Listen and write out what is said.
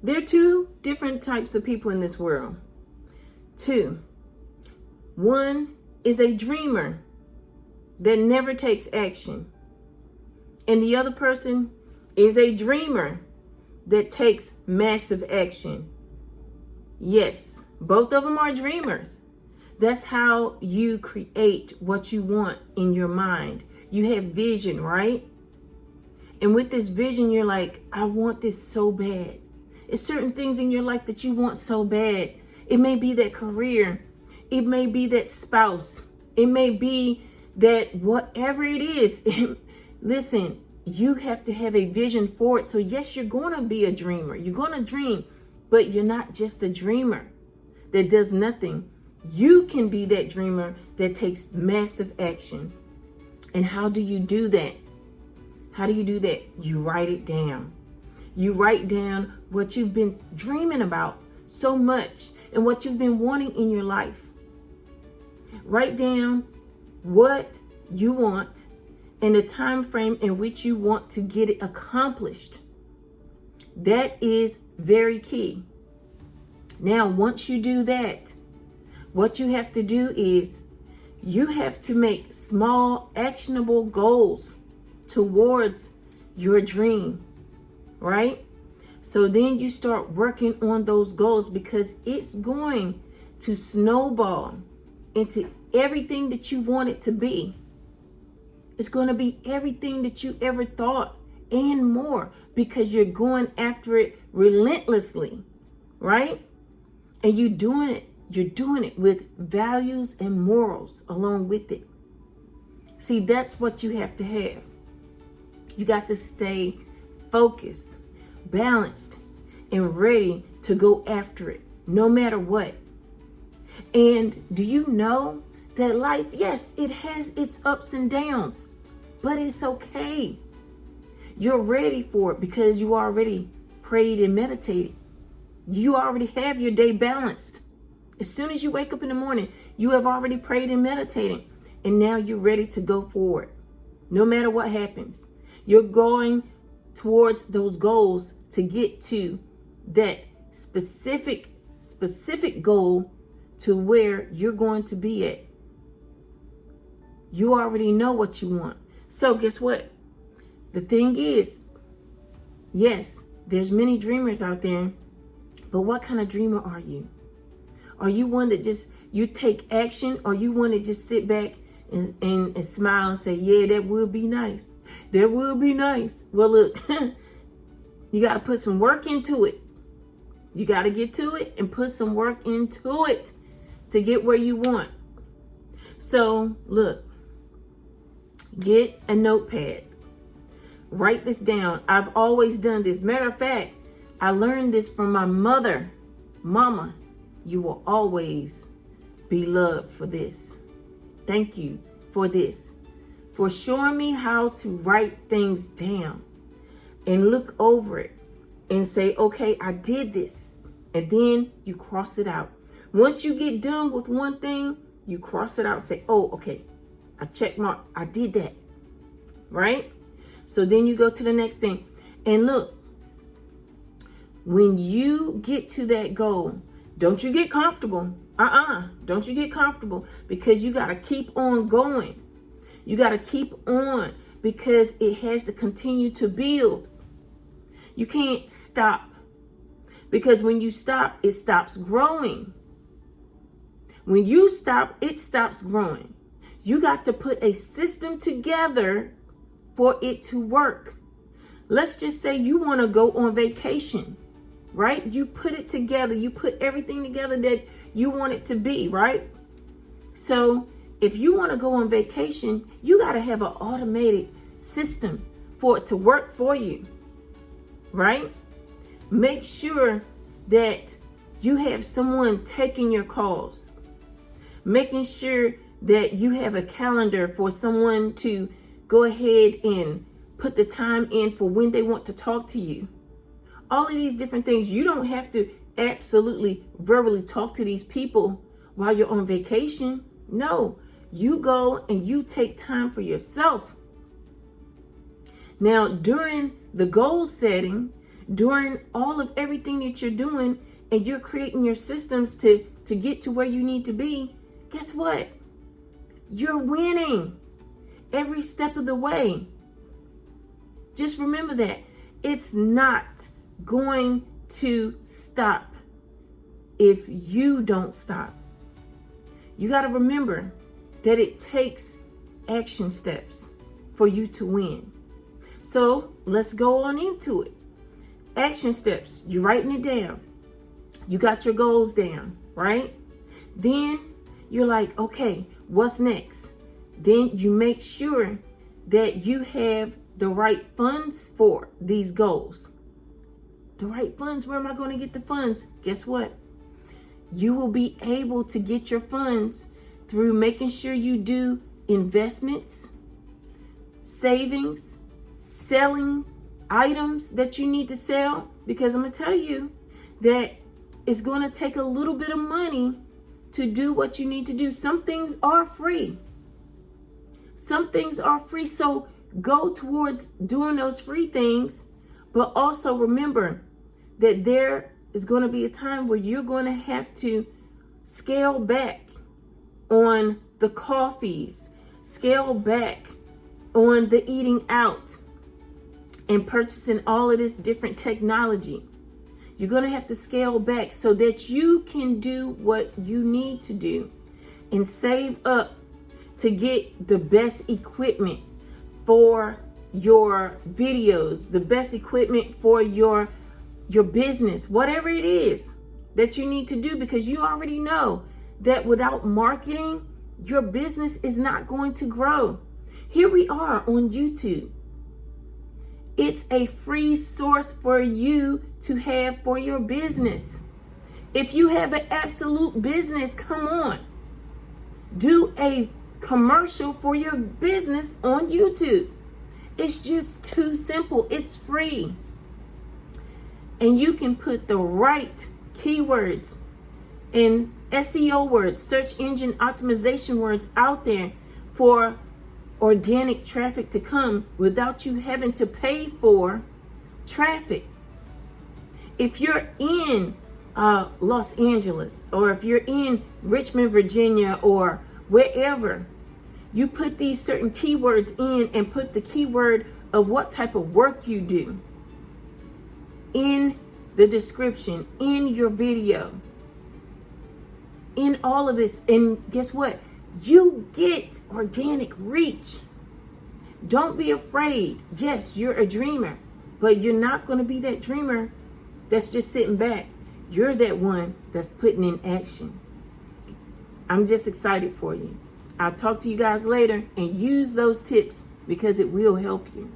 There are two different types of people in this world. Two. One is a dreamer that never takes action. And the other person is a dreamer that takes massive action. Yes, both of them are dreamers. That's how you create what you want in your mind. You have vision, right? And with this vision, you're like, I want this so bad. It's certain things in your life that you want so bad. It may be that career. It may be that spouse. It may be that whatever it is. Listen, you have to have a vision for it. So yes, you're going to be a dreamer. You're going to dream, but you're not just a dreamer that does nothing. You can be that dreamer that takes massive action. And how do you do that? How do you do that? You write it down. You write down what you've been dreaming about so much and what you've been wanting in your life. Write down what you want and the time frame in which you want to get it accomplished. That is very key. Now, once you do that, what you have to do is you have to make small, actionable goals towards your dream, right? So then you start working on those goals because it's going to snowball into everything that you want it to be. It's going to be everything that you ever thought and more because you're going after it relentlessly, right? And you're doing it with values and morals along with it. See, that's what you have to have. You got to stay focused, balanced, and ready to go after it, no matter what. And do you know that life, yes, it has its ups and downs, but it's okay. You're ready for it because you already prayed and meditated. You already have your day balanced. As soon as you wake up in the morning, you have already prayed and meditated, and now you're ready to go forward. No matter what happens, you're going towards those goals to get to that specific goal to where you're going to be at. You already know what you want. So guess what? The thing is, yes, there's many dreamers out there, but what kind of dreamer are you? Are you one that just, you take action, or you want to just sit back and smile and say, yeah, that would be nice. That would be nice. Well, look, you got to put some work into it. You got to get to it and put some work into it to get where you want. So look, get a notepad. Write this down. I've always done this. Matter of fact, I learned this from my mother. Mama, you will always be loved for this. Thank you for this, for showing me how to write things down and look over it and say, okay, I did this. And then you cross it out. Once you get done with one thing, you cross it out, say, oh, okay, I check mark, I did that, right? So then you go to the next thing. And look, when you get to that goal, don't you get comfortable. Don't you get comfortable, because you got to keep on going. You got to keep on because it has to continue to build. You can't stop, because when you stop, it stops growing. When you stop, it stops growing. You got to put a system together for it to work. Let's just say you want to go on vacation, right? You put it together. You put everything together that you want it to be, right? So if you want to go on vacation, you got to have an automated system for it to work for you, right? Make sure that you have someone taking your calls, making sure that you have a calendar for someone to go ahead and put the time in for when they want to talk to you. All of these different things. You don't have to absolutely verbally talk to these people while you're on vacation. No, you go and you take time for yourself. Now, during the goal setting, during all of everything that you're doing, and you're creating your systems to get to where you need to be, guess what? You're winning every step of the way. Just remember that. It's not going to stop if you don't stop. You got to remember that it takes action steps for you to win. So let's go on into it. Action steps. You're writing it down. You got your goals down, right? Then you're like, okay, what's next? Then you make sure that you have the right funds for these goals. The right funds. Where am I going to get the funds? Guess what? You will be able to get your funds through making sure you do investments, savings, selling items that you need to sell. Because I'm going to tell you that it's going to take a little bit of money to do what you need to do. Some things are free. Some things are free. So go towards doing those free things. But also remember that there is going to be a time where you're going to have to scale back on the coffees, scale back on the eating out and purchasing all of this different technology. You're going to have to scale back so that you can do what you need to do and save up to get the best equipment for your videos, the best equipment for your business, whatever it is that you need to do, because you already know that without marketing, your business is not going to grow. Here we are on YouTube. It's a free source for you to have for your business. If you have an absolute business, come on. Do a commercial for your business on YouTube. It's just too simple. It's free. And you can put the right keywords and SEO words, search engine optimization words out there for organic traffic to come without you having to pay for traffic. If you're in Los Angeles, or if you're in Richmond, Virginia, or wherever, you put these certain keywords in and put the keyword of what type of work you do in the description, in your video, in all of this. And guess what? You get organic reach. Don't be afraid. Yes, you're a dreamer, but you're not going to be that dreamer that's just sitting back. You're that one that's putting in action. I'm just excited for you. I'll talk to you guys later, and use those tips because it will help you.